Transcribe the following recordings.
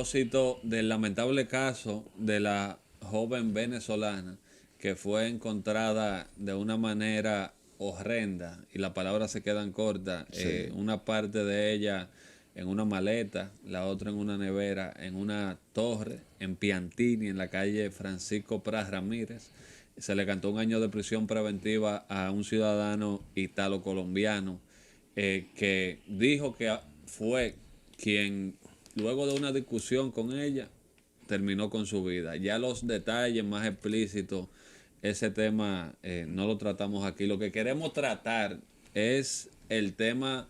propósito del lamentable caso de la joven venezolana que fue encontrada de una manera horrenda, y las palabras se quedan cortas, Sí. una parte de ella en una maleta, la otra en una nevera, en una torre, en Piantini, en la calle Francisco Pras Ramírez. Se le cantó un año de prisión preventiva a un ciudadano italo-colombiano que dijo que fue quien, luego de una discusión con ella, terminó con su vida. Ya los detalles más explícitos, ese tema no lo tratamos aquí. Lo que queremos tratar es el tema.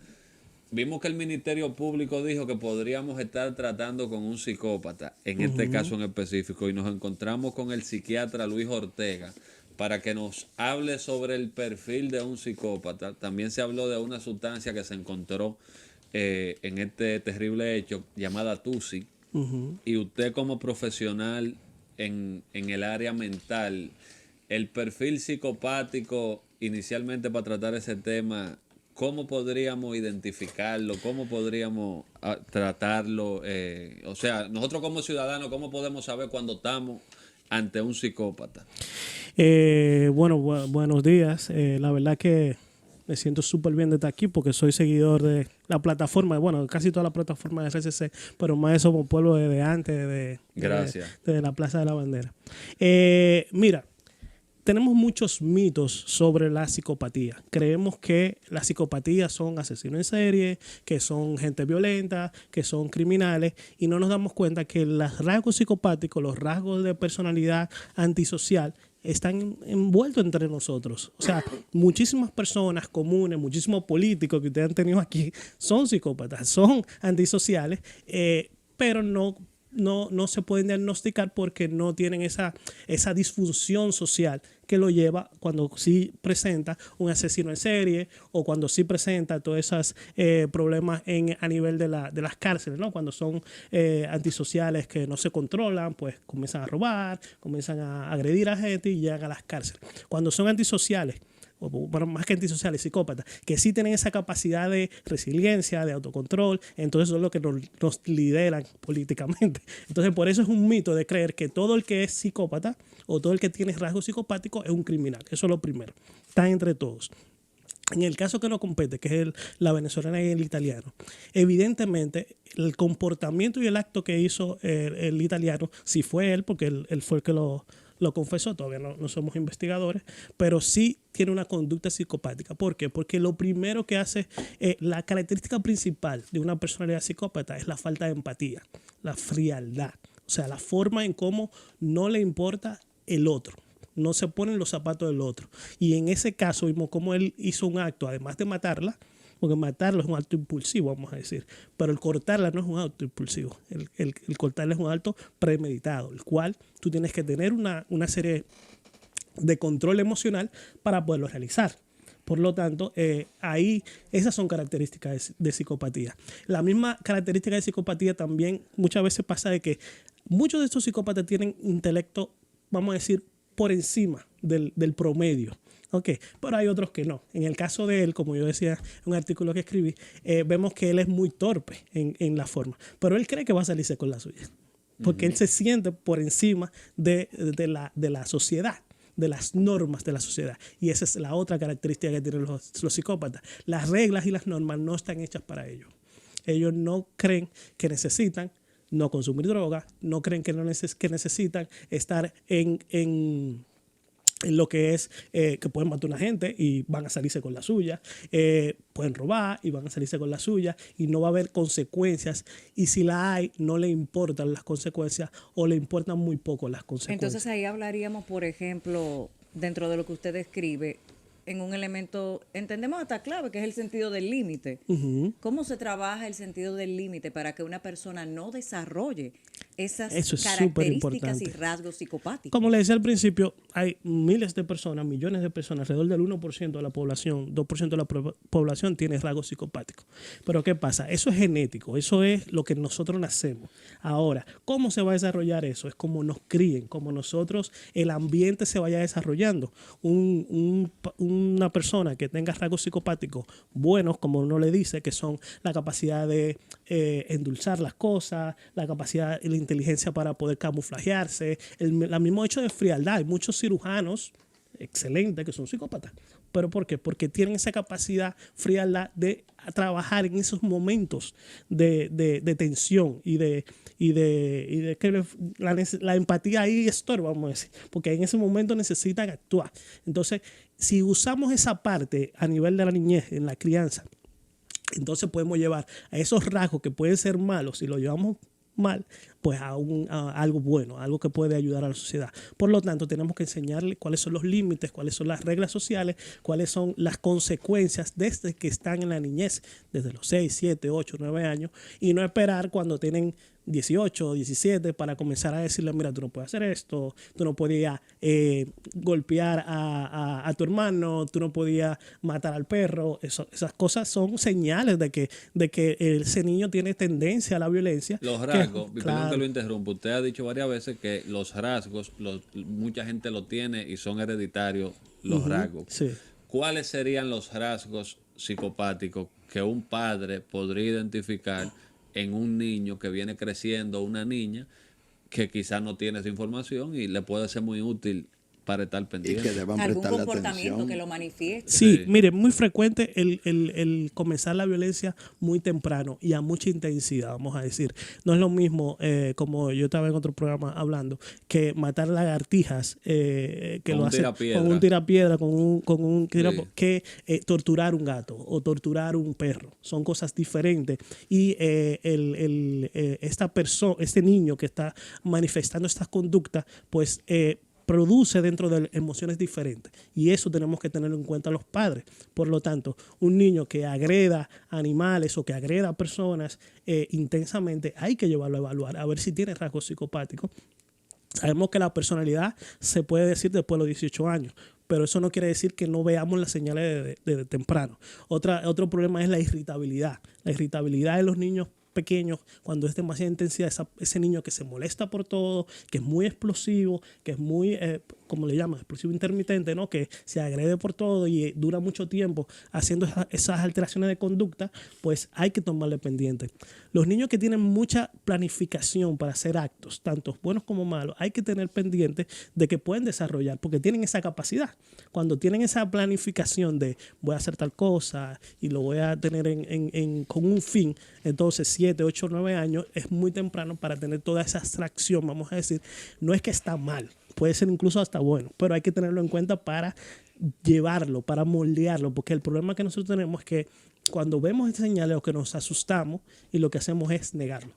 Vimos que el Ministerio Público dijo que podríamos estar tratando con un psicópata, en este Ujú. caso en específico, y nos encontramos con el psiquiatra Luis Ortega para que nos hable sobre el perfil de un psicópata. También se habló de una sustancia que se encontró en este terrible hecho llamada TUSI. Ujú. Y usted como profesional en el área mental, el perfil psicopático inicialmente para tratar ese tema, ¿cómo podríamos identificarlo? ¿Cómo podríamos tratarlo? O sea, nosotros como ciudadanos, ¿cómo podemos saber cuando estamos ante un psicópata? Bueno, buenos días. La verdad que me siento súper bien de estar aquí porque soy seguidor de la plataforma, bueno, casi toda la plataforma de RCC, pero más de Somos Pueblo desde antes, Gracias. de la Plaza de la Bandera. Mira, tenemos muchos mitos sobre la psicopatía. Creemos que las psicopatías son asesinos en serie, que son gente violenta, que son criminales, y no nos damos cuenta que los rasgos psicopáticos, los rasgos de personalidad antisocial, están envueltos entre nosotros. O sea, muchísimas personas comunes, muchísimos políticos que ustedes han tenido aquí son psicópatas, son antisociales, pero no se pueden diagnosticar porque no tienen esa disfunción social que lo lleva cuando sí presenta un asesino en serie o cuando sí presenta todos esos problemas a nivel de las cárceles, ¿no? Cuando son antisociales que no se controlan, pues comienzan a robar, comienzan a agredir a gente y llegan a las cárceles. Cuando son antisociales, o bueno, más que antisociales, psicópatas, que sí tienen esa capacidad de resiliencia, de autocontrol, entonces eso es lo que nos lideran políticamente. Entonces por eso es un mito de creer que todo el que es psicópata o todo el que tiene rasgos psicopáticos es un criminal. Eso es lo primero. Está entre todos. En el caso que nos compete, que es la venezolana y el italiano, evidentemente el comportamiento y el acto que hizo el italiano, si fue él, porque él fue el que lo confesó, todavía no somos investigadores, pero sí tiene una conducta psicopática. ¿Por qué? Porque lo primero que hace, la característica principal de una personalidad psicópata es la falta de empatía, la frialdad, o sea, la forma en cómo no le importa el otro, no se ponen los zapatos del otro. Y en ese caso vimos cómo él hizo un acto, además de matarla, porque matarlo es un acto impulsivo, vamos a decir, pero el cortarla no es un acto impulsivo, el cortarla es un acto premeditado, el cual tú tienes que tener una serie de control emocional para poderlo realizar. Por lo tanto, ahí esas son características de psicopatía. La misma característica de psicopatía también muchas veces pasa de que muchos de estos psicópatas tienen intelecto, vamos a decir, por encima del promedio. Ok, pero hay otros que no. En el caso de él, como yo decía en un artículo que escribí, vemos que él es muy torpe en la forma, pero él cree que va a salirse con la suya, porque él se siente por encima de la sociedad, de las normas de la sociedad. Y esa es la otra característica que tienen los psicópatas. Las reglas y las normas no están hechas para ellos. Ellos no creen que necesitan no consumir droga, no creen que necesitan estar en lo que es que pueden matar a una gente y van a salirse con la suya, pueden robar y van a salirse con la suya y no va a haber consecuencias, y si la hay no le importan las consecuencias o le importan muy poco las Entonces consecuencias. ahí hablaríamos, por ejemplo, dentro de lo que usted describe, en un elemento, entendemos hasta clave, que es el sentido del límite. Ujú. ¿Cómo se trabaja el sentido del límite para que una persona no desarrolle esas Eso es características superimportante. y rasgos psicopáticos. Como le decía al principio, hay miles de personas, millones de personas, alrededor del 1% de la población, 2% de la población tiene rasgos psicopáticos. Pero ¿qué pasa? Eso es genético, eso es lo que nosotros nacemos. Ahora, ¿cómo se va a desarrollar eso? Es como nos críen, como nosotros, el ambiente se vaya desarrollando. Una persona que tenga rasgos psicopáticos buenos, como uno le dice, que son la capacidad de endulzar las cosas, la capacidad y la inteligencia para poder camuflajearse, el mismo hecho de frialdad. Hay muchos cirujanos excelentes que son psicópatas. ¿Pero por qué? Porque tienen esa capacidad, frialdad de trabajar en esos momentos de tensión y de que la empatía ahí estorba, vamos a decir, porque en ese momento necesitan actuar. Entonces, si usamos esa parte a nivel de la niñez, en la crianza, entonces podemos llevar a esos rasgos que pueden ser malos, si lo llevamos mal, pues a algo bueno, a algo que puede ayudar a la sociedad. Por lo tanto, tenemos que enseñarle cuáles son los límites, cuáles son las reglas sociales, cuáles son las consecuencias desde que están en la niñez, desde los 6, 7, 8, 9 años, y no esperar cuando tienen 18 o 17 para comenzar a decirle, mira, tú no puedes hacer esto, tú no podías golpear a tu hermano, tú no podías matar al perro. Esas cosas son señales de que ese niño tiene tendencia a la violencia. Los rasgos, que, perdón claro, que lo interrumpa, usted ha dicho varias veces que los rasgos, mucha gente lo tiene y son hereditarios los rasgos. sí. ¿Cuáles serían los rasgos psicopáticos que un padre podría identificar en un niño que viene creciendo, una niña que quizás no tiene esa información y le puede ser muy útil para estar Y pendiente? que deban Algún prestarle comportamiento atención. que lo manifieste. Sí, Sí. mire, muy frecuente el comenzar la violencia muy temprano y a mucha intensidad, vamos a decir. No es lo mismo, como yo estaba en otro programa hablando, que matar lagartijas, que Con lo un hace tirapiedra. con un tirapiedra, con un Sí. que torturar un gato o torturar un perro. Son cosas diferentes. Y este niño que está manifestando estas conductas, pues produce dentro de él emociones diferentes. Y eso tenemos que tenerlo en cuenta los padres. Por lo tanto, un niño que agreda animales o que agreda a personas intensamente, hay que llevarlo a evaluar, a ver si tiene rasgos psicopáticos. Sabemos que la personalidad se puede decir después de los 18 años, pero eso no quiere decir que no veamos las señales de temprano. Otro problema es la irritabilidad. La irritabilidad de los niños pequeños, cuando es demasiada intensidad, ese niño que se molesta por todo, que es muy explosivo, que es muy, como le llaman, explosivo intermitente, ¿no? Que se agrede por todo y dura mucho tiempo haciendo esas alteraciones de conducta, pues hay que tomarle pendiente. Los niños que tienen mucha planificación para hacer actos, tanto buenos como malos, hay que tener pendiente de que pueden desarrollar, porque tienen esa capacidad. Cuando tienen esa planificación de voy a hacer tal cosa y lo voy a tener con un fin, entonces 7, 8, 9 años es muy temprano para tener toda esa abstracción, vamos a decir. No es que está mal, puede ser incluso hasta bueno, pero hay que tenerlo en cuenta para llevarlo, para moldearlo, porque el problema que nosotros tenemos es que cuando vemos estas señales o que nos asustamos y lo que hacemos es negarlo.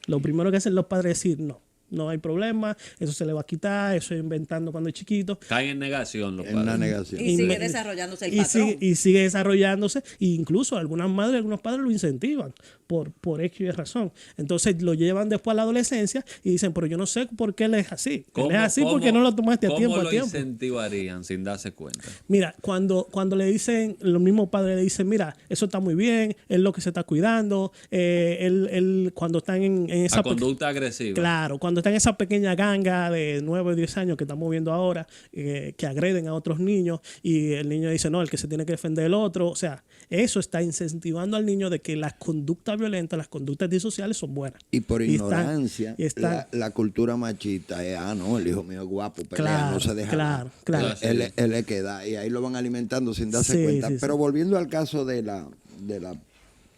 Lo primero que hacen los padres es decir, no hay problema, eso se le va a quitar, eso es inventando cuando es chiquito. Caen en negación los En una padres. negación. Y sigue desarrollándose el y patrón. sigue desarrollándose, e incluso algunas madres, algunos padres lo incentivan por X y razón. Entonces lo llevan después a la adolescencia y dicen, pero yo no sé por qué él es así. Él es así porque no lo tomaste a tiempo. ¿Cómo lo incentivarían sin darse cuenta? Mira, cuando le dicen, los mismos padres le dicen, mira, eso está muy bien, él lo que se está cuidando, él cuando están en esa... La conducta agresiva. Claro, cuando está en esa pequeña ganga de 9 o 10 años que estamos viendo ahora, que agreden a otros niños y el niño dice, no, el que se tiene que defender el otro. O sea, eso está incentivando al niño de que las conductas violentas, las conductas disociales son buenas. Y por ignorancia, están- la cultura machista es, no, el hijo mío es guapo, pelea, Claro, no se deja. claro, claro. Él le queda y ahí lo van alimentando sin darse Sí, cuenta. sí, Pero sí. volviendo al caso de la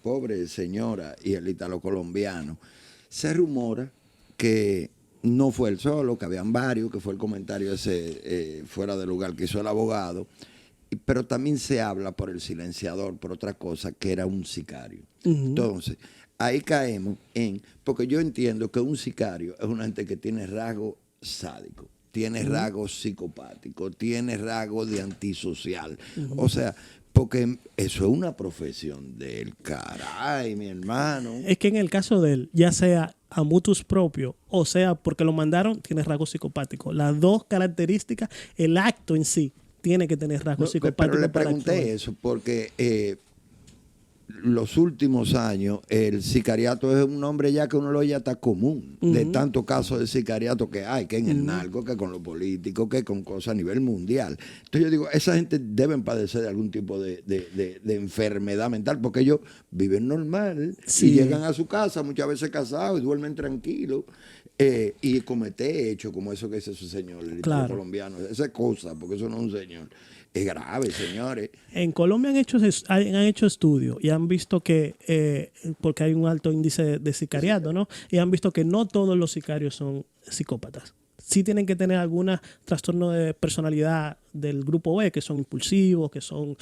pobre señora y el italo-colombiano, se rumora que no fue él solo, que habían varios, que fue el comentario ese fuera de lugar que hizo el abogado, pero también se habla por el silenciador, por otra cosa, que era un sicario. Entonces, ahí caemos porque yo entiendo que un sicario es una gente que tiene rasgo sádico, tiene rasgo psicopático, tiene rasgo de antisocial. O sea, Porque eso es una profesión del caray, mi hermano. Es que en el caso de él, ya sea a mutus propio o sea porque lo mandaron, tiene rasgos psicopáticos. Las dos características, el acto en sí tiene que tener rasgos psicopáticos. Pero le para pregunté actuar. eso porque los últimos años el sicariato es un nombre ya que uno lo oye hasta común, de tantos casos de sicariato que hay, que en el narco, que con los políticos, que con cosas a nivel mundial. Entonces yo digo, esa gente deben padecer de algún tipo de enfermedad mental, porque ellos viven normal Sí. y llegan a su casa muchas veces casados y duermen tranquilos. Y comete hechos como eso que dice su señor, el Claro. colombiano, esa es cosa, porque eso no es un señor. Es grave, señores. En Colombia han hecho estudios y han visto que, porque hay un alto índice de sicariato, ¿no? Y han visto que no todos los sicarios son psicópatas. Sí tienen que tener algún trastorno de personalidad del grupo B, que son impulsivos, que son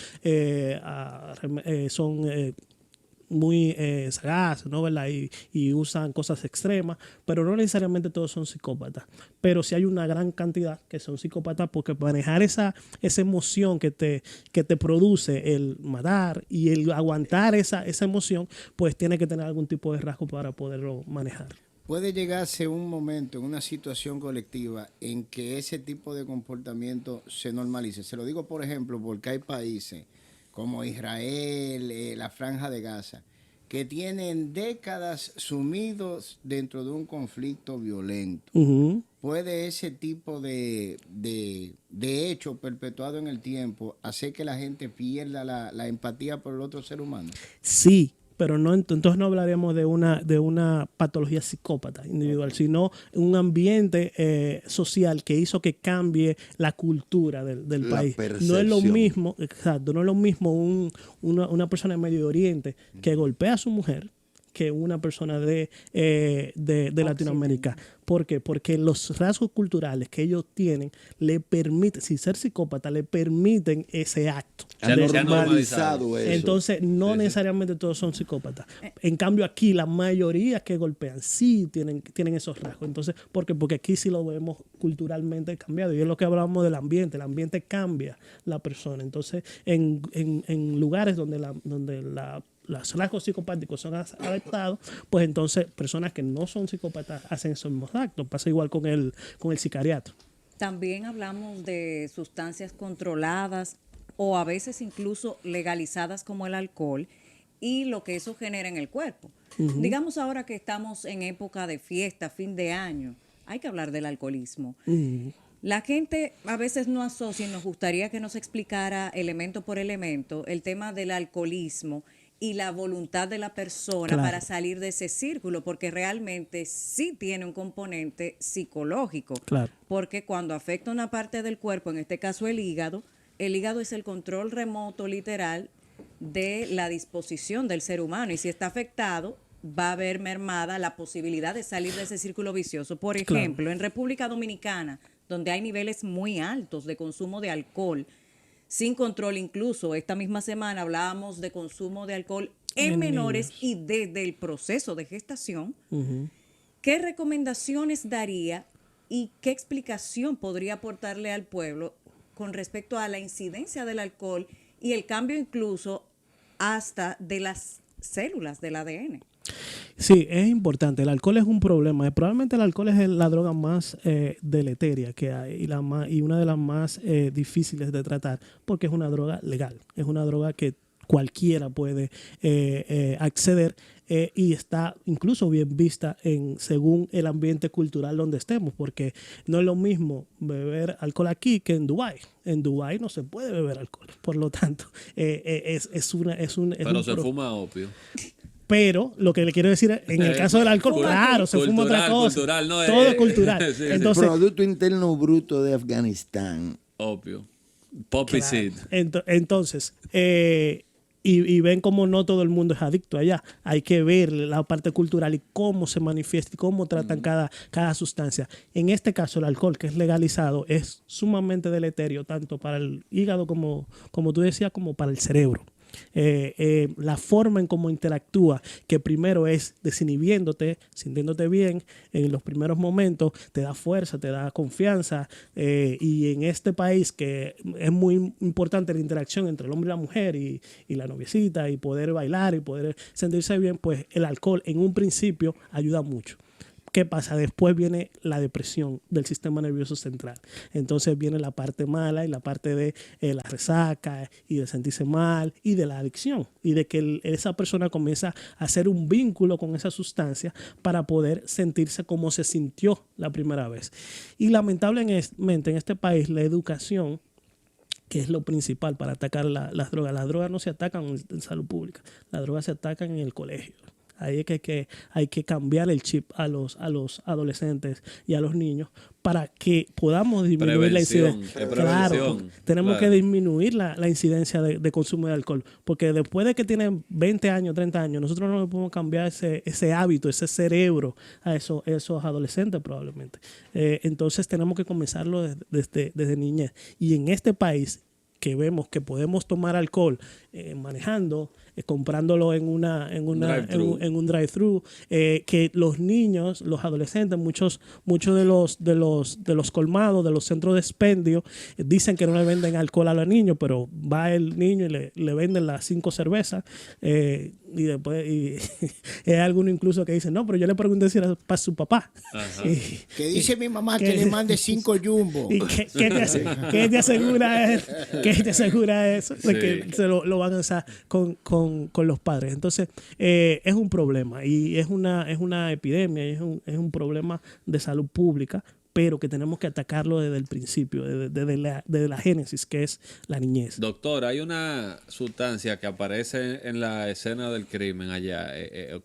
muy sagaces, ¿no? ¿Verdad? Y usan cosas extremas, pero no necesariamente todos son psicópatas. Pero sí hay una gran cantidad que son psicópatas porque manejar esa emoción que te produce el matar y el aguantar esa emoción, pues tiene que tener algún tipo de rasgo para poderlo manejar. Puede llegarse un momento en una situación colectiva en que ese tipo de comportamiento se normalice. Se lo digo, por ejemplo, porque hay países como Israel, la Franja de Gaza, que tienen décadas sumidos dentro de un conflicto violento. Uh-huh. ¿Puede ese tipo de hecho perpetuado en el tiempo hacer que la gente pierda la empatía por el otro ser humano? Sí, pero no, entonces no hablaremos de una patología psicópata individual, sino un ambiente social que hizo que cambie la cultura del La país. No percepción. es lo mismo, exacto, no es lo mismo una persona de Medio Oriente que golpea a su mujer que una persona de Latinoamérica. ¿Por qué? Porque los rasgos culturales que ellos tienen le permiten, sin ser psicópata, le permiten ese acto. Se ha normalizado eso. Entonces, no necesariamente todos son psicópatas. En cambio, aquí la mayoría que golpean sí tienen esos rasgos. Entonces, ¿por qué? Porque aquí sí lo vemos culturalmente cambiado. Y es lo que hablábamos del ambiente. El ambiente cambia la persona. Entonces, en lugares donde los rasgos psicopáticos son adaptados, pues entonces personas que no son psicópatas hacen esos mismos actos. Pasa igual con el sicariato. También hablamos de sustancias controladas o a veces incluso legalizadas como el alcohol y lo que eso genera en el cuerpo. Uh-huh. Digamos ahora que estamos en época de fiesta, fin de año, hay que hablar del alcoholismo. Uh-huh. La gente a veces no asocia y nos gustaría que nos explicara elemento por elemento el tema del alcoholismo y la voluntad de la persona para salir de ese círculo, porque realmente sí tiene un componente psicológico. Claro. Porque cuando afecta una parte del cuerpo, en este caso el hígado es el control remoto literal de la disposición del ser humano. Y si está afectado, va a haber mermada la posibilidad de salir de ese círculo vicioso. Por ejemplo, en República Dominicana, donde hay niveles muy altos de consumo de alcohol, sin control, incluso esta misma semana hablábamos de consumo de alcohol en menores y desde el proceso de gestación. Uh-huh. ¿Qué recomendaciones daría y qué explicación podría aportarle al pueblo con respecto a la incidencia del alcohol y el cambio incluso hasta de las células del ADN? Sí, es importante. El alcohol es un problema. Probablemente el alcohol es la droga más deleteria que hay y una de las más difíciles de tratar porque es una droga legal. Es una droga que cualquiera puede acceder y está incluso bien vista según el ambiente cultural donde estemos, porque no es lo mismo beber alcohol aquí que en Dubái. En Dubái no se puede beber alcohol, por lo tanto Pero se fuma opio. Pero lo que le quiero decir en el caso del alcohol, claro, se fuma otra cosa. Cultural, no, todo es cultural. Sí, entonces, Producto Interno Bruto de Afganistán. Opio. Poppy seed. Entonces, y ven cómo no todo el mundo es adicto allá. Hay que ver la parte cultural y cómo se manifiesta y cómo tratan cada sustancia. En este caso, el alcohol, que es legalizado, es sumamente deleterio, tanto para el hígado como tú decías, como para el cerebro. la forma en cómo interactúa, que primero es desinhibiéndote, sintiéndote bien en los primeros momentos, te da fuerza, te da confianza, y en este país que es muy importante la interacción entre el hombre y la mujer y la noviecita, y poder bailar y poder sentirse bien, pues el alcohol en un principio ayuda mucho. ¿Qué pasa? Después viene la depresión del sistema nervioso central. Entonces viene la parte mala y la parte de la resaca y de sentirse mal y de la adicción. Y de que esa persona comienza a hacer un vínculo con esa sustancia para poder sentirse como se sintió la primera vez. Y lamentablemente en este país la educación, que es lo principal para atacar las drogas no se atacan en salud pública, las drogas se atacan en el colegio. Ahí es que hay que cambiar el chip a los adolescentes y a los niños para que podamos disminuir la incidencia. Claro, tenemos que disminuir la incidencia de consumo de alcohol, porque después de que tienen 20 años, 30 años, nosotros no le podemos cambiar ese hábito, ese cerebro a esos adolescentes probablemente. Entonces tenemos que comenzarlo desde niñez. Y en este país, que vemos que podemos tomar alcohol manejando, comprándolo en un drive-thru, que los niños, los adolescentes, muchos de los colmados, de los centros de expendio, dicen que no le venden alcohol a los niños, pero va el niño y le venden las 5 cervezas, y después hay algunos incluso que dicen, no, pero yo le pregunté si era para su papá. Que dice mi mamá que le mande 5 jumbo. ¿Qué te asegura eso? De que se lo van a usar con los padres. Entonces, es un problema y es una epidemia, y es un problema de salud pública, pero que tenemos que atacarlo desde el principio, desde la génesis, que es la niñez. Doctor, hay una sustancia que aparece en la escena del crimen allá,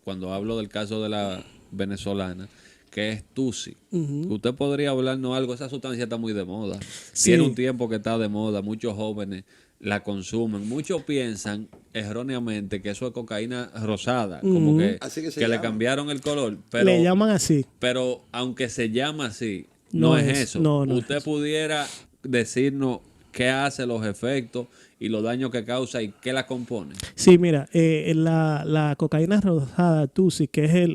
cuando hablo del caso de la venezolana, que es Tusi. ¿Usted podría hablarnos algo? Esa sustancia está muy de moda. Sí. Tiene un tiempo que está de moda, muchos jóvenes la consumen. Muchos piensan erróneamente que eso es cocaína rosada, como que le cambiaron el color. Pero, le llaman así. Pero aunque se llama así, no es eso. No ¿Usted pudiera decirnos qué hace, los efectos y los daños que causa y qué la compone? Sí, mira, la cocaína rosada, Tusi, que es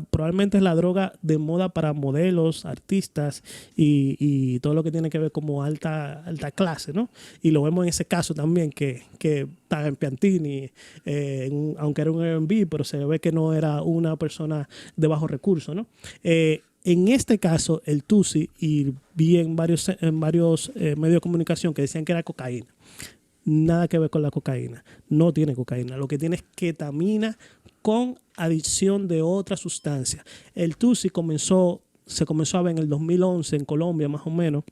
probablemente es la droga de moda para modelos, artistas y todo lo que tiene que ver como alta clase, ¿no? Y lo vemos en ese caso también, que está en Piantini, aunque era un R&B, pero se ve que no era una persona de bajo recurso, ¿no? En este caso, el Tusi, y vi en varios medios de comunicación que decían que era cocaína. Nada que ver con la cocaína. No tiene cocaína. Lo que tiene es ketamina con adición de otra sustancia. El Tusi se comenzó a ver en el 2011 en Colombia, más o menos,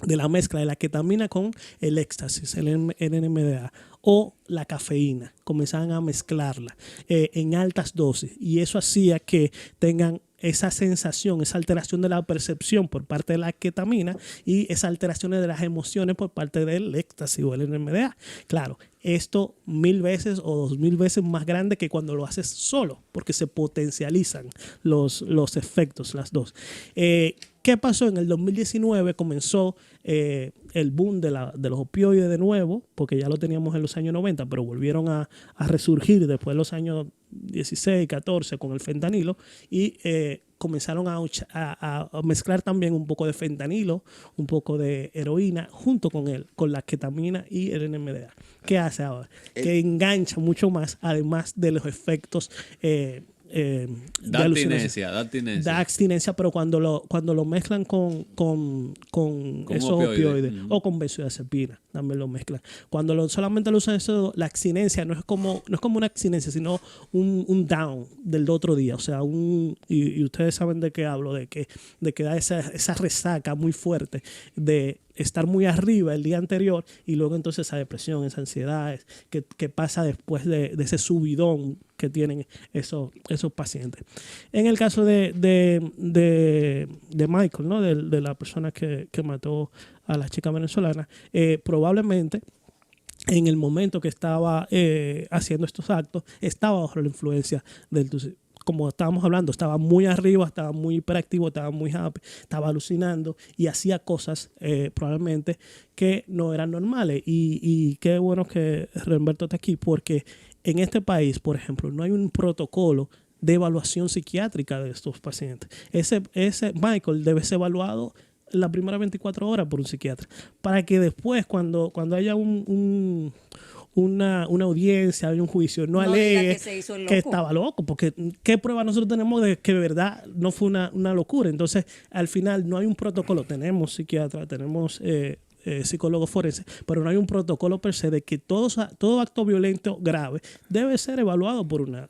de la mezcla de la ketamina con el éxtasis, el NMDA, o la cafeína. Comenzaban a mezclarla en altas dosis, y eso hacía que tengan esa sensación, esa alteración de la percepción por parte de la ketamina y esa alteración de las emociones por parte del éxtasis o el NMDA. Claro, esto 1000 veces o 2000 veces más grande que cuando lo haces solo, porque se potencializan los efectos, las dos. ¿Qué pasó? En el 2019 comenzó el boom de los opioides de nuevo, porque ya lo teníamos en los años 90, pero volvieron a resurgir después de los años 16, 14 con el fentanilo, y comenzaron a mezclar también un poco de fentanilo, un poco de heroína, junto con la ketamina y el NMDA. ¿Qué hace ahora? Que engancha mucho más, además de los efectos da abstinencia, pero cuando lo mezclan con esos opioides o con benzodiazepina, también lo mezclan. Cuando solamente lo usan eso, la abstinencia no es como una abstinencia, sino un down del otro día. O sea, y ustedes saben de qué hablo, de que da esa resaca muy fuerte de estar muy arriba el día anterior, y luego entonces esa depresión, esa ansiedad que pasa después de ese subidón que tienen esos pacientes. En el caso de Michael, ¿no? de la persona que mató a la chica venezolana, probablemente en el momento que estaba haciendo estos actos estaba bajo la influencia del Tusi. como estábamos hablando, estaba muy arriba, estaba muy hiperactivo, estaba muy happy, estaba alucinando y hacía cosas probablemente que no eran normales. Y qué bueno que Humberto está aquí, porque en este país, por ejemplo, no hay un protocolo de evaluación psiquiátrica de estos pacientes. Ese Michael debe ser evaluado las primeras 24 horas por un psiquiatra, para que después, cuando haya una audiencia, hay un juicio, no alegue que estaba loco, porque ¿qué prueba nosotros tenemos de que de verdad no fue una locura? Entonces, al final no hay un protocolo. Tenemos psiquiatra, tenemos psicólogo forense, pero no hay un protocolo per se de que todo acto violento grave debe ser evaluado por una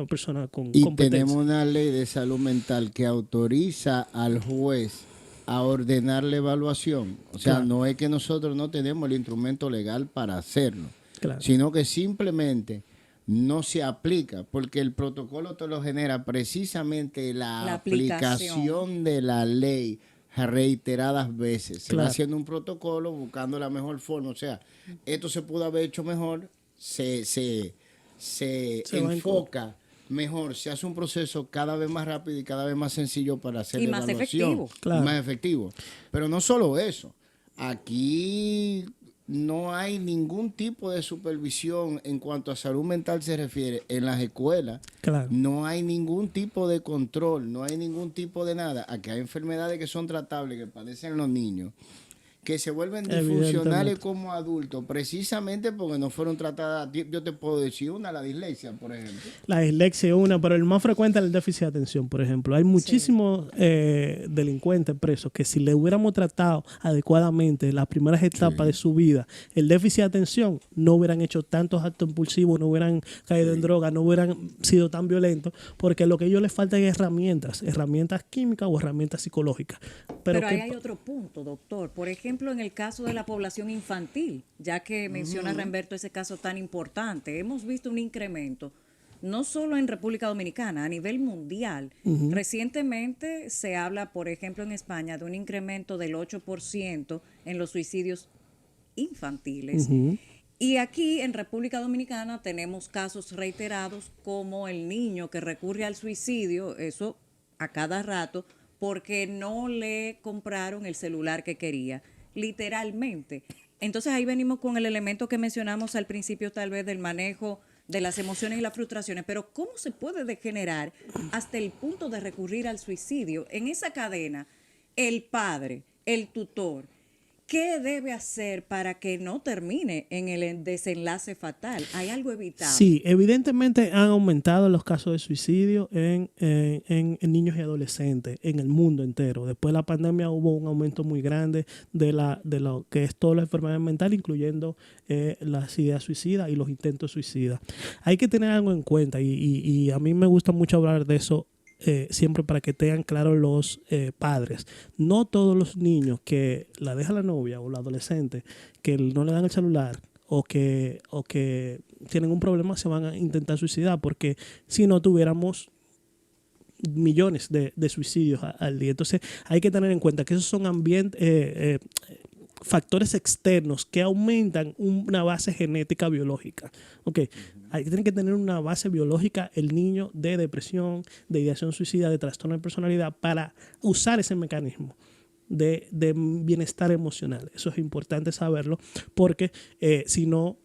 persona con y competencia. Tenemos una ley de salud mental que autoriza al juez a ordenar la evaluación. O sea, Claro. no es que nosotros no tenemos el instrumento legal para hacerlo, Claro. sino que simplemente no se aplica, porque el protocolo te lo genera precisamente la aplicación de la ley reiteradas veces. Se va Claro. haciendo un protocolo buscando la mejor forma. O sea, esto se pudo haber hecho mejor, se enfoca mejor, se hace un proceso cada vez más rápido y cada vez más sencillo para hacer y la más evaluación. efectivo. Claro. Más efectivo. Pero no solo eso. Aquí no hay ningún tipo de supervisión en cuanto a salud mental se refiere en las escuelas. Claro. No hay ningún tipo de control, no hay ningún tipo de nada. Aquí hay enfermedades que son tratables, que padecen los niños, que se vuelven disfuncionales como adultos, precisamente porque no fueron tratadas. Yo te puedo decir una, la dislexia, por ejemplo. La dislexia es una, pero el más frecuente es el déficit de atención, por ejemplo. Hay muchísimos delincuentes presos que si le hubiéramos tratado adecuadamente las primeras etapas de su vida, el déficit de atención, no hubieran hecho tantos actos impulsivos, no hubieran caído en droga, no hubieran sido tan violentos, porque lo que a ellos les falta es herramientas químicas o herramientas psicológicas. Pero ahí hay otro punto, doctor. Por ejemplo, en el caso de la población infantil, ya que menciona Remberto ese caso tan importante, hemos visto un incremento, no solo en República Dominicana, a nivel mundial. Recientemente se habla, por ejemplo, en España, de un incremento del 8% en los suicidios infantiles. Y aquí en República Dominicana tenemos casos reiterados como el niño que recurre al suicidio, eso a cada rato, porque no le compraron el celular que quería, literalmente. Entonces ahí venimos con el elemento que mencionamos al principio, tal vez del manejo de las emociones y las frustraciones, pero ¿cómo se puede degenerar hasta el punto de recurrir al suicidio? En esa cadena, el padre, el tutor, ¿qué debe hacer para que no termine en el desenlace fatal? ¿Hay algo evitable? Sí, evidentemente han aumentado los casos de suicidio en niños y adolescentes en el mundo entero. Después de la pandemia hubo un aumento muy grande de lo que es toda la enfermedad mental, incluyendo las ideas suicidas y los intentos suicidas. Hay que tener algo en cuenta y a mí me gusta mucho hablar de eso. Siempre para que tengan claro los padres. No todos los niños que la deja la novia o la adolescente, que no le dan el celular o que tienen un problema se van a intentar suicidar, porque si no tuviéramos millones de suicidios al día. Entonces hay que tener en cuenta que esos son factores externos que aumentan una base genética biológica. Okay. Hay que tener que tener una base biológica el niño de depresión, de ideación suicida, de trastorno de personalidad, para usar ese mecanismo de bienestar emocional. Eso es importante saberlo, porque si no,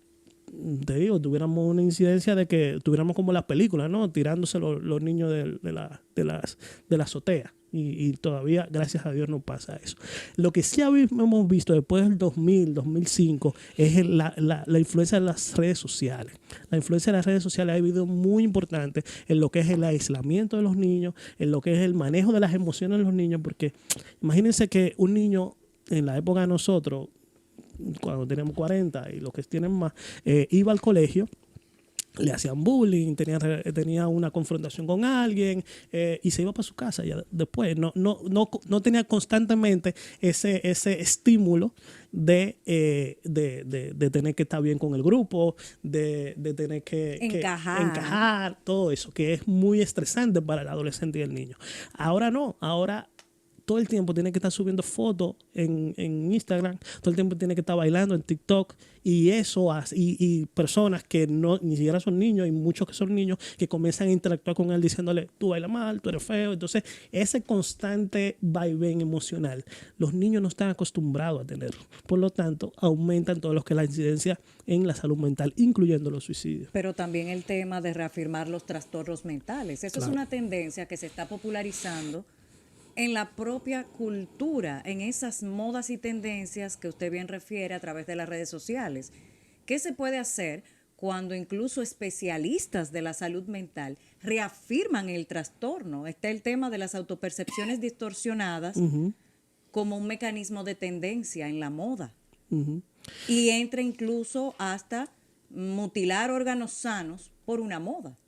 te digo, tuviéramos una incidencia de que tuviéramos como las películas, ¿no? Tirándose los niños de la azotea. Y todavía, gracias a Dios, no pasa eso. Lo que sí hemos visto después del 2000, 2005, es la influencia de las redes sociales. La influencia de las redes sociales ha habido muy importante en lo que es el aislamiento de los niños, en lo que es el manejo de las emociones de los niños, porque imagínense que un niño en la época de nosotros, cuando teníamos 40 y los que tienen más, iba al colegio, le hacían bullying, tenía una confrontación con alguien y se iba para su casa ya después. No tenía constantemente ese estímulo de tener que estar bien con el grupo, de tener que encajar, todo eso, que es muy estresante para el adolescente y el niño. Ahora no, ahora todo el tiempo tiene que estar subiendo fotos en Instagram, todo el tiempo tiene que estar bailando en TikTok, y eso hace, y personas que no ni siquiera son niños, y muchos que son niños, que comienzan a interactuar con él diciéndole, tú bailas mal, tú eres feo. Entonces, ese constante vaivén emocional, los niños no están acostumbrados a tenerlo. Por lo tanto, aumentan todo lo que es la incidencia en la salud mental, incluyendo los suicidios. Pero también el tema de reafirmar los trastornos mentales. Eso es una tendencia que se está popularizando en la propia cultura, en esas modas y tendencias que usted bien refiere a través de las redes sociales. ¿Qué se puede hacer cuando incluso especialistas de la salud mental reafirman el trastorno? Está el tema de las autopercepciones distorsionadas como un mecanismo de tendencia en la moda. Y entra incluso hasta mutilar órganos sanos por una moda.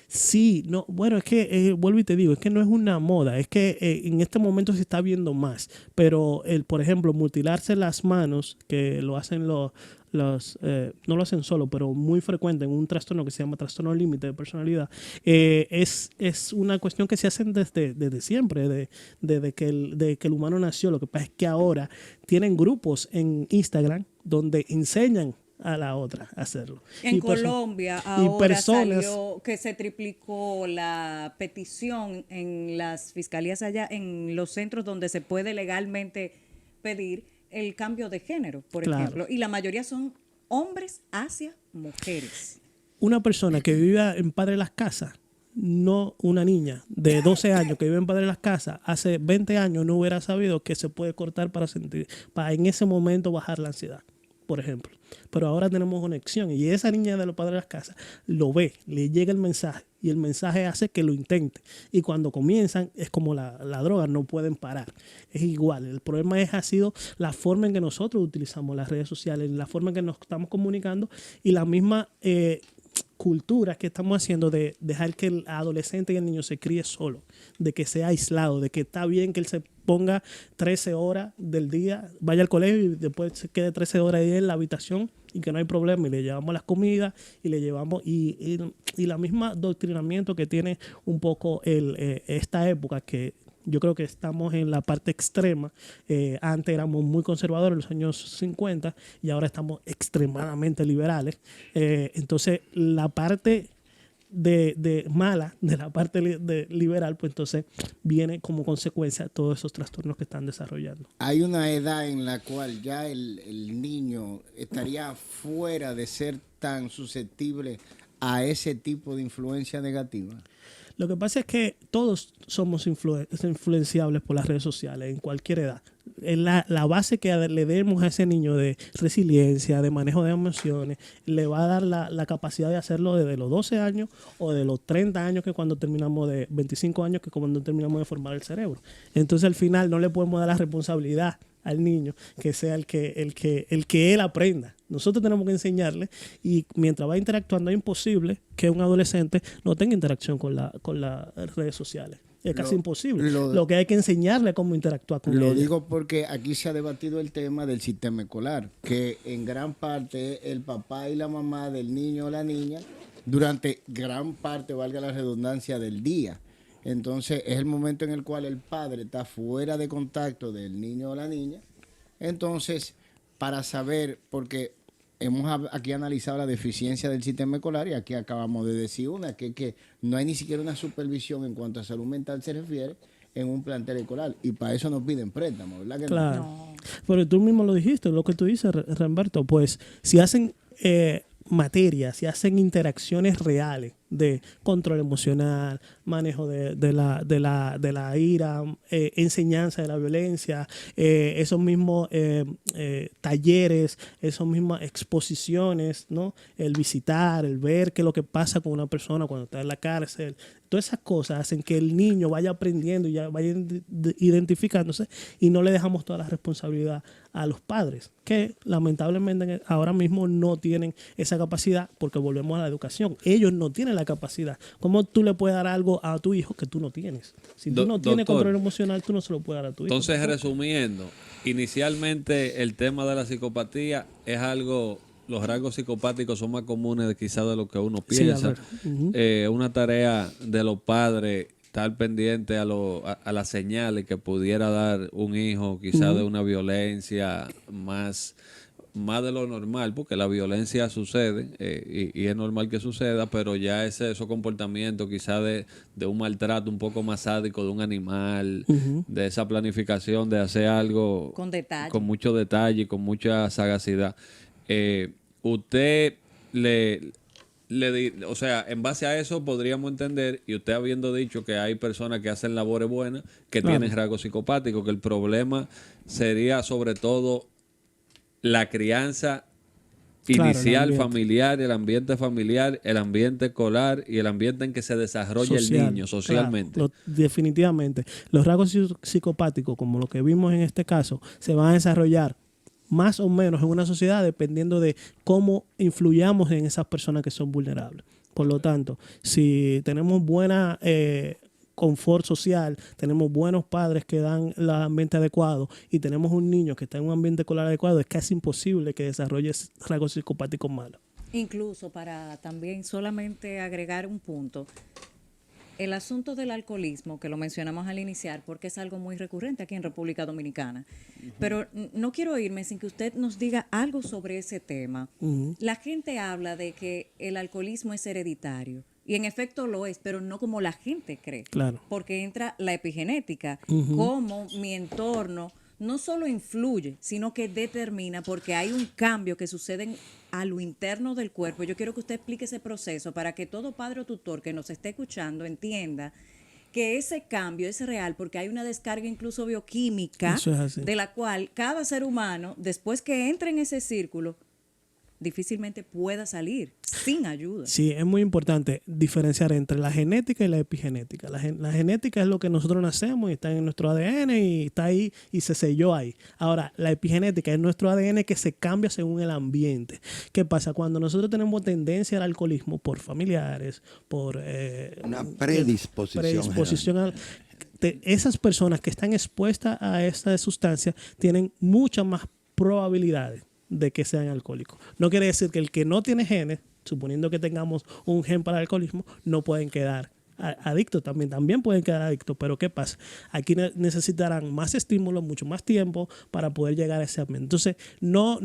Sí, no, bueno, es que vuelvo y te digo, es que no es una moda, es que en este momento se está viendo más, pero por ejemplo, mutilarse las manos, que lo hacen no lo hacen solo, pero muy frecuente en un trastorno que se llama trastorno límite de personalidad, es una cuestión que se hace desde siempre, desde que el humano nació. Lo que pasa es que ahora tienen grupos en Instagram donde enseñan a la otra hacerlo. En Colombia ahora salió que se triplicó la petición en las fiscalías allá, en los centros donde se puede legalmente pedir el cambio de género, por ejemplo. Y la mayoría son hombres hacia mujeres. Una persona que viva en Padre Las Casas, no una niña de 12 años que vive en Padre Las Casas, hace 20 años no hubiera sabido que se puede cortar para en ese momento bajar la ansiedad, por ejemplo. Pero ahora tenemos conexión, y esa niña de los Padres de las Casas lo ve, le llega el mensaje, y el mensaje hace que lo intente. Y cuando comienzan, es como la droga, no pueden parar. Es igual. El problema ha sido la forma en que nosotros utilizamos las redes sociales, la forma en que nos estamos comunicando, y la misma cultura que estamos haciendo de dejar que el adolescente y el niño se críe solo, de que sea aislado, de que está bien que él se ponga 13 horas del día, vaya al colegio y después se quede 13 horas ahí en la habitación, y que no hay problema, y le llevamos las comidas y le llevamos y la misma adoctrinamiento que tiene un poco esta época, que yo creo que estamos en la parte extrema. Antes éramos muy conservadores en los años 50 y ahora estamos extremadamente liberales. Entonces la parte de mala de la parte de liberal, pues entonces viene como consecuencia todos esos trastornos que están desarrollando. Hay una edad en la cual ya el niño estaría fuera de ser tan susceptible a ese tipo de influencia negativa. Lo que pasa es que todos somos influenciables por las redes sociales en cualquier edad. La base que le demos a ese niño de resiliencia, de manejo de emociones, le va a dar la capacidad de hacerlo desde los 12 años o de los 30 años, que cuando terminamos de 25 años, que cuando terminamos de formar el cerebro. Entonces al final no le podemos dar la responsabilidad al niño que sea el que él aprenda. Nosotros tenemos que enseñarle, y mientras va interactuando es imposible que un adolescente no tenga interacción con las redes sociales. Es casi imposible. Lo que hay que enseñarle cómo interactuar con Lo ella. digo porque aquí se ha debatido el tema del sistema escolar, que en gran parte el papá y la mamá del niño o la niña, durante gran parte, valga la redundancia, del día. Entonces es el momento en el cual el padre está fuera de contacto del niño o la niña. Entonces, para saber, porque hemos aquí analizado la deficiencia del sistema escolar, y aquí acabamos de decir una, que no hay ni siquiera una supervisión en cuanto a salud mental se refiere en un plantel escolar, y para eso nos piden préstamos, ¿verdad que claro. No. Pero tú mismo lo dijiste, lo que tú dices, Ramberto, pues si hacen materias, si hacen interacciones reales de control emocional, manejo de la ira, enseñanza de la violencia, esos mismos talleres, esas mismas exposiciones, ¿no? El visitar, el ver qué es lo que pasa con una persona cuando está en la cárcel. Todas esas cosas hacen que el niño vaya aprendiendo y ya vaya identificándose, y no le dejamos toda la responsabilidad a los padres, que lamentablemente ahora mismo no tienen esa capacidad, porque volvemos a la educación. Ellos no tienen la capacidad. ¿Cómo tú le puedes dar algo a tu hijo que tú no tienes? Si tú no tienes control emocional, tú no se lo puedes dar a tu hijo. Entonces, resumiendo, inicialmente el tema de la psicopatía es algo, los rasgos psicopáticos son más comunes quizás de lo que uno piensa. Sí, una tarea de los padres estar pendiente a las señales que pudiera dar un hijo, quizás de una violencia más de lo normal, porque la violencia sucede y es normal que suceda, pero ya esos comportamientos quizás de un maltrato un poco más sádico de un animal, de esa planificación de hacer algo Con detalle. con mucho detalle, con mucha sagacidad. Usted o sea, en base a eso podríamos entender, y usted habiendo dicho que hay personas que hacen labores buenas, que Claro. tienen rasgos psicopáticos, que el problema sería sobre todo la crianza Claro, el inicial ambiente. familiar, el ambiente escolar y el ambiente en que se desarrolla el Social, niño socialmente. claro, definitivamente. Los rasgos psicopáticos, como lo que vimos en este caso, se van a desarrollar más o menos en una sociedad dependiendo de cómo influyamos en esas personas que son vulnerables. Por lo tanto, si tenemos buena confort social, tenemos buenos padres que dan el ambiente adecuado y tenemos un niño que está en un ambiente escolar adecuado, es casi imposible que desarrolle rasgos psicopáticos malos. Incluso para también solamente agregar un punto, el asunto del alcoholismo, que lo mencionamos al iniciar, porque es algo muy recurrente aquí en República Dominicana, pero no quiero irme sin que usted nos diga algo sobre ese tema. La gente habla de que el alcoholismo es hereditario, y en efecto lo es, pero no como la gente cree, Claro. porque entra la epigenética, cómo mi entorno no solo influye, sino que determina, porque hay un cambio que sucede a lo interno del cuerpo. Yo quiero que usted explique ese proceso para que todo padre o tutor que nos esté escuchando entienda que ese cambio es real, porque hay una descarga incluso bioquímica Eso es así. de la cual cada ser humano, después que entra en ese círculo, difícilmente pueda salir sin ayuda. Sí, es muy importante diferenciar entre la genética y la epigenética. La genética es lo que nosotros nacemos y está en nuestro ADN y está ahí y se selló ahí. Ahora, la epigenética es nuestro ADN que se cambia según el ambiente. ¿Qué pasa? Cuando nosotros tenemos tendencia al alcoholismo por familiares, por Una predisposición esas personas que están expuestas a esta sustancia tienen muchas más probabilidades de que sean alcohólicos. No quiere decir que el que no tiene genes, suponiendo que tengamos un gen para el alcoholismo, no pueden quedar adictos, también pueden quedar adictos, pero ¿qué pasa? Aquí necesitarán más estímulos, mucho más tiempo para poder llegar a ese ambiente. Entonces, no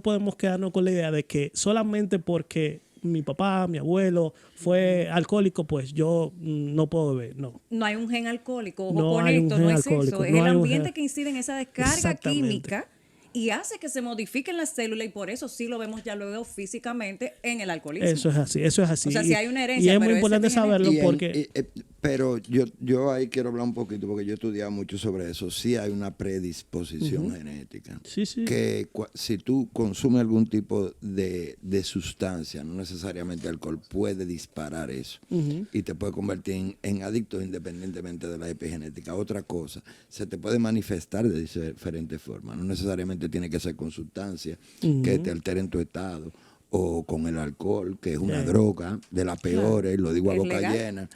podemos quedarnos con la idea de que solamente porque mi papá, mi abuelo fue alcohólico, pues yo no puedo beber. No hay un gen alcohólico, ojo No con hay un esto, gen no es alcohólico, eso, es no el hay un ambiente gen- que incide en esa descarga Exactamente. química y hace que se modifiquen las células, y por eso sí lo vemos ya luego físicamente en el alcoholismo. Eso es así. O sea, sí hay una herencia, y es pero muy es importante saberlo porque... Pero yo ahí quiero hablar un poquito porque yo he estudiado mucho sobre eso. Sí hay una predisposición genética. Sí, sí. Que si tú consumes algún tipo de sustancia, no necesariamente alcohol, puede disparar eso. Y te puede convertir en adicto independientemente de la epigenética. Otra cosa, se te puede manifestar de diferentes formas. No necesariamente tiene que ser con sustancias que te alteren tu estado, o con el alcohol, que es una droga de las peores, lo digo a ¿Es boca legal? llena.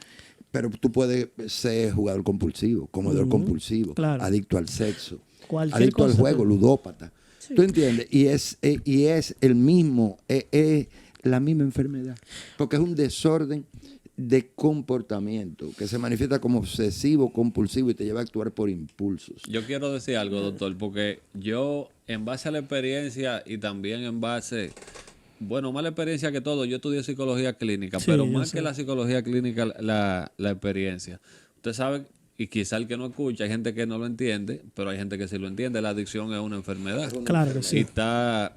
Pero tú puedes ser jugador compulsivo, comedor compulsivo, Claro. adicto al sexo, Cualquier adicto al cosa. juego, ludópata. ¿Tú entiendes? Y es el mismo, es la misma enfermedad. Porque es un desorden de comportamiento que se manifiesta como obsesivo, compulsivo y te lleva a actuar por impulsos. Yo quiero decir algo, doctor, porque yo, en base a la experiencia y también en base, bueno, más la experiencia que todo, yo estudié psicología clínica, Sí, pero yo más sé. que la psicología clínica, la experiencia. Usted sabe, y quizá el que no escucha, hay gente que no lo entiende, pero hay gente que sí lo entiende, la adicción es una enfermedad. Claro que Y sí. está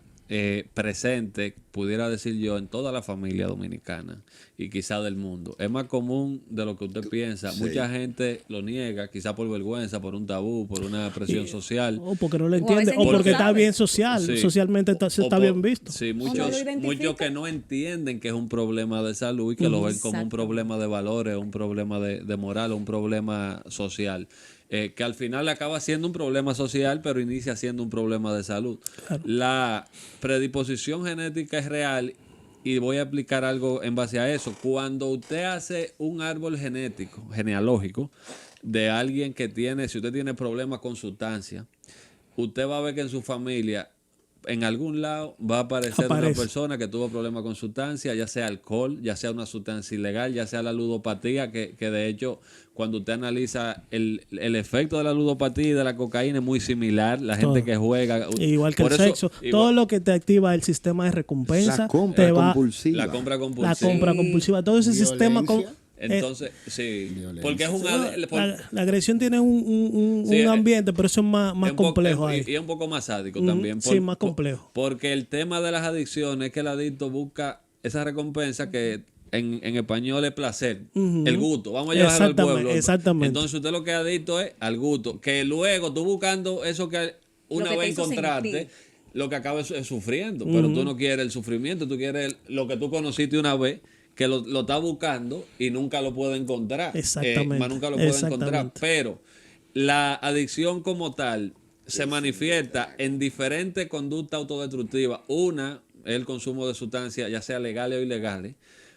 presente, pudiera decir yo, en toda la familia dominicana y quizá del mundo. Es más común de lo que usted piensa. Sí. Mucha gente lo niega, quizá por vergüenza, por un tabú, por una presión social. O porque no lo a entiende, veces o ni lo porque está sabe. bien social, Sí. socialmente está O bien visto. Sí, no muchos, lo identifica. muchos que no entienden que es un problema de salud y que lo ven como un Exacto. problema problema de valores, un problema de moral, un problema social. Que al final acaba siendo un problema social, pero inicia siendo un problema de salud. La predisposición genética es real y voy a explicar algo en base a eso. Cuando usted hace un árbol genético, genealógico, de alguien que tiene, si usted tiene problemas con sustancia, usted va a ver que en su familia en algún lado va a aparecer una Aparece. persona que tuvo problemas con sustancia, ya sea alcohol, ya sea una sustancia ilegal, ya sea la ludopatía, que de hecho cuando usted analiza el efecto de la ludopatía y de la cocaína es muy similar. La gente Todo. que juega... Igual que por el eso, sexo, igual- todo lo que te activa el sistema de recompensa, La compra te va compulsiva. la compra la compulsiva. compra Sí. compulsiva, todo ese sistema Violencia. Entonces, sí, Violencia. porque es un... la agresión tiene un Sí, ambiente, pero eso es más es un poco- complejo ahí. y es un poco más sádico Ujú, también. sí, más complejo. Porque el tema de las adicciones es que el adicto busca esa recompensa que en español es placer, el gusto. Vamos a llevarlo al Exactamente, pueblo. exactamente. Entonces usted lo que es adicto es al gusto. Que luego tú buscando eso que una Lo que te vez hizo encontraste, sentir. lo que acaba es sufriendo. Pero tú no quieres el sufrimiento, tú quieres lo que tú conociste una vez, que lo está buscando y nunca lo puede encontrar. Exactamente, Más nunca lo puede encontrar. exactamente. Pero la adicción como tal se manifiesta en diferentes conductas autodestructivas. Una es el consumo de sustancias, ya sea legales o ilegales.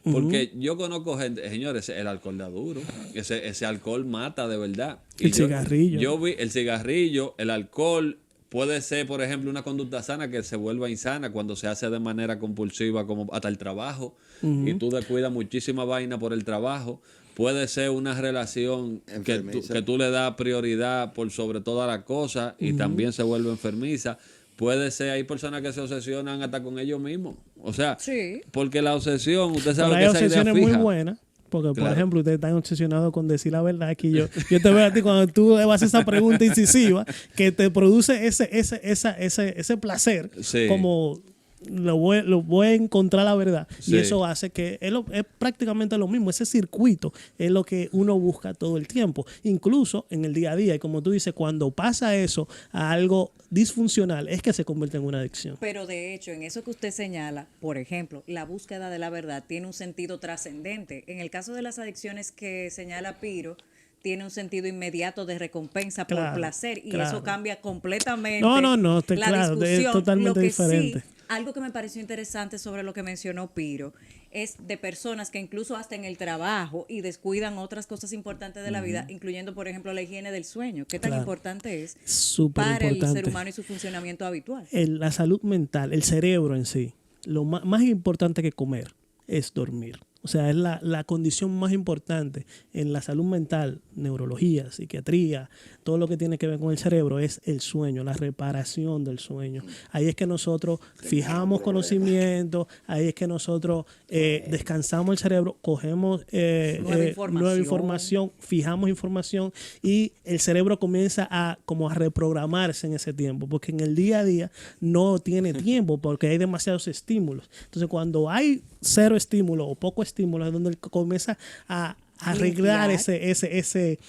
Porque yo conozco gente, señores, el alcohol da duro. Ese alcohol mata de verdad. El cigarrillo. Yo vi el cigarrillo, el alcohol. Puede ser, por ejemplo, una conducta sana que se vuelva insana cuando se hace de manera compulsiva, como hasta el trabajo, y tú descuidas muchísima vaina por el trabajo. Puede ser una relación Enfermiza. que tú le das prioridad por sobre todas las cosas y también se vuelve enfermiza. Puede ser, hay personas que se obsesionan hasta con ellos mismos. O sea, Sí. porque la obsesión, usted Pero sabe hay que esa idea obsesiones muy fija. buenas. Porque, por Claro. ejemplo, ustedes están obsesionados con decir la verdad. Aquí yo te veo a ti cuando tú haces esa pregunta incisiva que te produce ese placer, Sí. como lo voy a encontrar la verdad. Sí. Y eso hace que es prácticamente lo mismo. Ese circuito es lo que uno busca todo el tiempo, incluso en el día a día. Y como tú dices, cuando pasa eso a algo disfuncional, es que se convierte en una adicción. Pero de hecho, en eso que usted señala, por ejemplo, la búsqueda de la verdad tiene un sentido trascendente. En el caso de las adicciones que señala Piro, tiene un sentido inmediato de recompensa por Claro, placer y claro. eso cambia completamente No, la claro, es discusión. totalmente Lo que diferente. sí, algo que me pareció interesante sobre lo que mencionó Piro es de personas que incluso hasta en el trabajo y descuidan otras cosas importantes de la vida, incluyendo, por ejemplo, la higiene del sueño. ¿Qué tan Claro. importante es Súper para el importante. ser humano y su funcionamiento habitual? La salud mental, el cerebro en sí, lo más importante que comer es dormir. O sea, es la condición más importante en la salud mental, neurología, psiquiatría, todo lo que tiene que ver con el cerebro es el sueño, la reparación del sueño. Ahí es que nosotros fijamos conocimiento, ahí es que nosotros descansamos el cerebro, cogemos nueva información, fijamos información y el cerebro comienza a reprogramarse en ese tiempo, porque en el día a día no tiene tiempo porque hay demasiados estímulos. Entonces, cuando hay cero estímulo o poco estímulo es donde él comienza a arreglar ese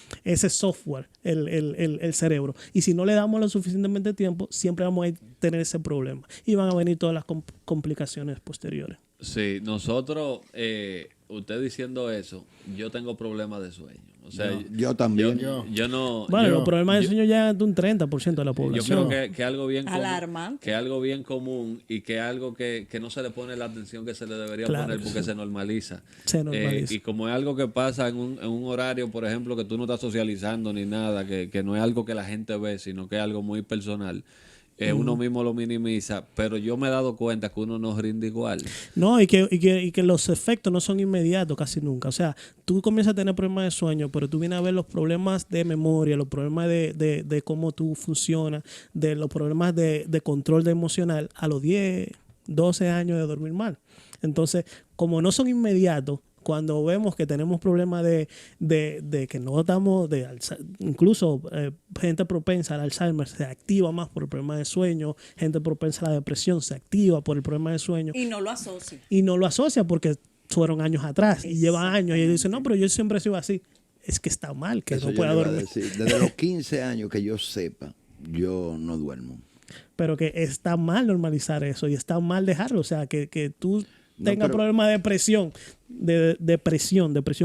software, el cerebro. Y si no le damos lo suficientemente tiempo, siempre vamos a tener ese problema. Y van a venir todas las complicaciones posteriores. Sí, nosotros, usted diciendo eso, yo tengo problemas de sueño. O sea, Yo también. yo no... Bueno, yo- los problemas de yo- sueño llegan de un 30% de la Yo población. creo que algo bien común, Alarmante. que algo bien común y que algo que no se le pone la atención que se le debería Claro poner que porque sí. se normaliza. Se normaliza. Y como es algo que pasa en un horario, por ejemplo, que tú no estás socializando ni nada, que no es algo que la gente ve, sino que es algo muy personal, uno mismo lo minimiza, pero yo me he dado cuenta que uno no rinde igual. No, y que los efectos no son inmediatos casi nunca. O sea, tú comienzas a tener problemas de sueño, pero tú vienes a ver los problemas de memoria, los problemas de cómo tú funcionas, de los problemas de control de emocional a los 10, 12 años de dormir mal. Entonces, como no son inmediatos, cuando vemos que tenemos problemas de que no estamos, incluso gente propensa al Alzheimer se activa más por el problema de sueño, gente propensa a la depresión se activa por el problema de sueño Y no lo asocia. y no lo asocia porque fueron años atrás y lleva años y dice, no, pero yo siempre he sido así. Es que está mal que Eso no yo pueda le iba a dormir. decir. Desde los 15 años que yo sepa, yo no duermo. Pero que está mal normalizar eso y está mal dejarlo. O sea, que tú No, tengas pero- problemas de depresión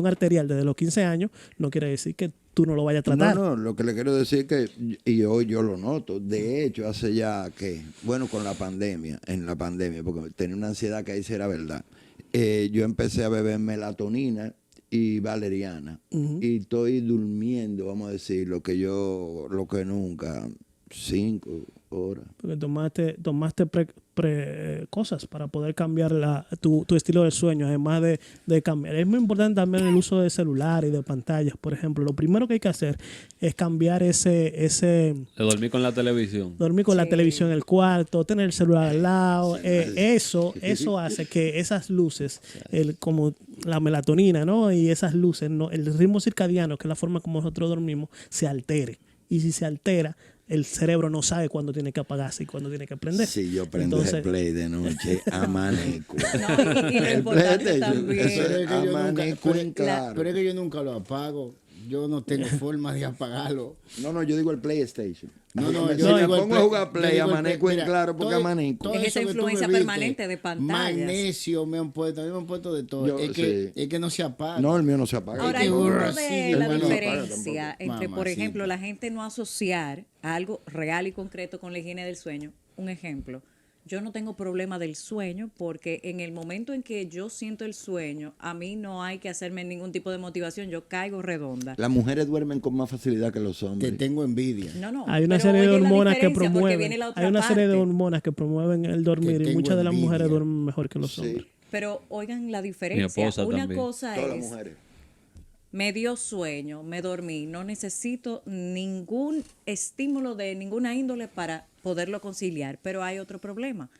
arterial desde los 15 años, no quiere decir que tú no lo vayas a tratar. No, lo que le quiero decir es que, y hoy yo lo noto, de hecho, hace ya que, bueno, con la pandemia, porque tenía una ansiedad que ahí sí era verdad, yo empecé a beber melatonina y valeriana, y estoy durmiendo, vamos a decir, lo que nunca, 5 horas. Porque tomaste cosas para poder cambiar tu estilo de sueño, además de cambiar. Es muy importante también el uso de celular y de pantallas, por ejemplo. Lo primero que hay que hacer es cambiar De dormir con la televisión. dormir con la Sí. televisión en el cuarto, tener el celular al lado. Eso hace que esas luces, como la melatonina, ¿no? Y esas luces, ¿no? El ritmo circadiano, que es la forma como nosotros dormimos, se altere. Y si se altera, el cerebro no sabe cuándo tiene que apagarse y cuándo tiene que prender. Si yo prendo Entonces, el play de noche, amanezco. No, y lo El importante PlayStation, también. eso Pero es que yo nunca- amanezco en claro. Pero es que yo nunca lo apago. Yo no tengo forma de apagarlo. No, yo digo el PlayStation. No, Si yo me digo el pongo a jugar yo Play, digo el amanezco en mira, claro porque todo- amanezco. todo Es eso esa que tú influencia me viste, permanente de pantallas. Magnesio me han puesto, a mí me han puesto de todo. Yo, es que no se apaga. No, el mío no se apaga. Ahora, que el burro punto así, de el la mío no apaga diferencia tampoco. entre, por Mamacita. ejemplo, la gente no asociar algo real y concreto con la higiene del sueño. Un ejemplo, yo no tengo problema del sueño porque en el momento en que yo siento el sueño, a mí no hay que hacerme ningún tipo de motivación, yo caigo redonda. Las mujeres duermen con más facilidad que los Te hombres. tengo envidia. No, hay una pero serie de oye la hormonas que diferencia, porque promueven. viene la otra Hay una serie de parte. hormonas que promueven el dormir y tengo muchas de las envidia. mujeres duermen mejor que los Sí. hombres. Pero oigan la diferencia. esposa Una también. cosa Todas las es, mujeres. me dio sueño, me dormí, no necesito ningún estímulo de ninguna índole para poderlo conciliar, pero hay otro problema.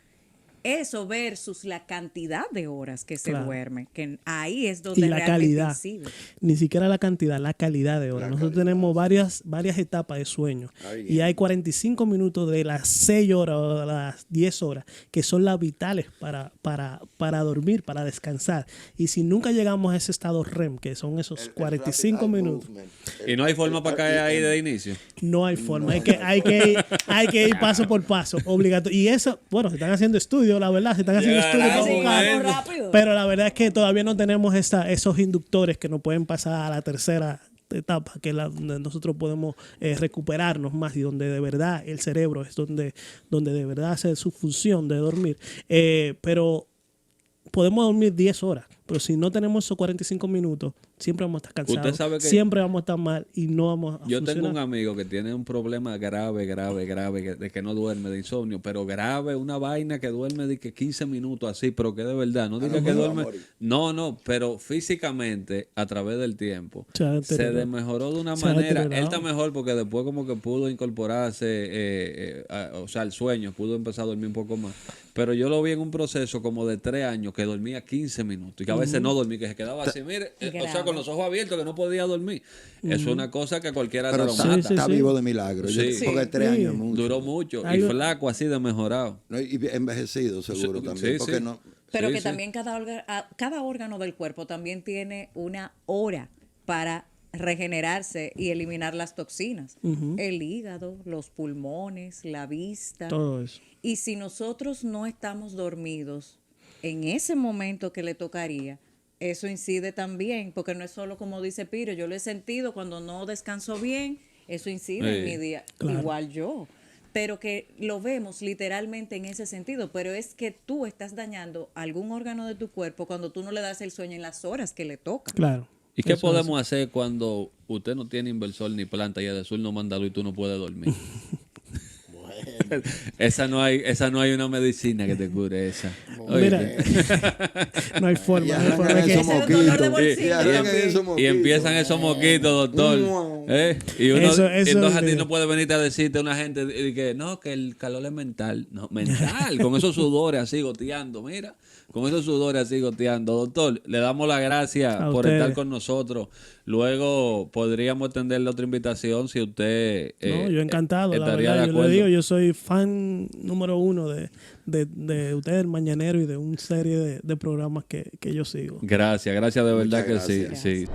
Eso versus la cantidad de horas que se Claro. duerme, que ahí es Y donde la realmente calidad. incide. Ni siquiera la cantidad, la calidad de horas. Nosotros tenemos varias etapas de sueño. Ay, Y hay 45 minutos de las 6 horas o de las 10 horas que son las vitales para dormir, para descansar. Y si nunca llegamos a ese estado REM, que son esos 45 minutos, Y no hay forma para caer ahí de inicio. no hay forma. Hay que ir paso por paso, obligatorio. Y eso, bueno, se están haciendo estudios, la verdad, se están haciendo Ya, estudios la para Sí, buscar. vamos rápido. Pero la verdad es que todavía no tenemos esos inductores que nos pueden pasar a la tercera etapa, que es la donde nosotros podemos recuperarnos más y donde de verdad el cerebro es donde de verdad hace su función de dormir. Pero podemos dormir 10 horas, pero si no tenemos esos 45 minutos, siempre vamos a estar cansados, Usted sabe que siempre vamos a estar mal y no vamos a Yo funcionar. tengo un amigo que tiene un problema grave, de que no duerme, de insomnio, pero grave, una vaina que duerme de que 15 minutos así, pero que de verdad, no diga que duerme. No, pero físicamente, a través del tiempo, Se ha se deteriorado. desmejoró de una Se ha manera. Él deteriorado. está mejor porque después como que pudo incorporarse, o sea, el sueño, pudo empezar a dormir un poco más. Pero yo lo vi en un proceso como de 3 años que dormía 15 minutos y que a veces no dormía, que se quedaba así, mire, o sea, con los ojos abiertos, que no podía dormir. Eso es una cosa que a cualquiera Pero te lo está, mata. Sí, está sí. vivo de milagro. Yo Sí. porque 3 Sí. años es mucho. Duró mucho Hay y un- flaco así de mejorado. No, y envejecido seguro Sí, también. sí, porque sí. no. Pero Sí, que sí. también cada órgano del cuerpo también tiene una hora para regenerarse y eliminar las toxinas. El hígado, los pulmones, la vista. Todo eso. Y si nosotros no estamos dormidos en ese momento que le tocaría, eso incide también, porque no es solo como dice Piro, yo lo he sentido cuando no descanso bien, eso incide en Sí. mi día. Claro. Igual yo. Pero que lo vemos literalmente en ese sentido, pero es que tú estás dañando algún órgano de tu cuerpo cuando tú no le das el sueño en las horas que le toca. Claro. ¿Y qué Eso podemos hacer cuando usted no tiene inversor ni planta y el sur no manda luz y tú no puedes dormir? esa no hay una medicina que te cure esa. Mira, Oíste. no hay forma. Y No hay forma arrancan que- esos Ese es un dolor de moquitos. bolsillo. Y arrancan Y- esos y moquitos. empiezan esos moquitos, doctor. Y uno, Eso entonces a es ti de- no puede venirte a decirte una gente que no, que el calor es mental. No, mental, con esos sudores así goteando, mira, con esos sudores así goteando. Doctor, le damos las gracias A por ustedes. estar con nosotros. Luego podríamos extenderle otra invitación si usted No, yo encantado, la estaría verdad. de Yo acuerdo. le digo, yo soy fan número 1 de usted, el Mañanero, y de una serie de programas que yo sigo. Gracias de verdad Muchas que gracias. sí.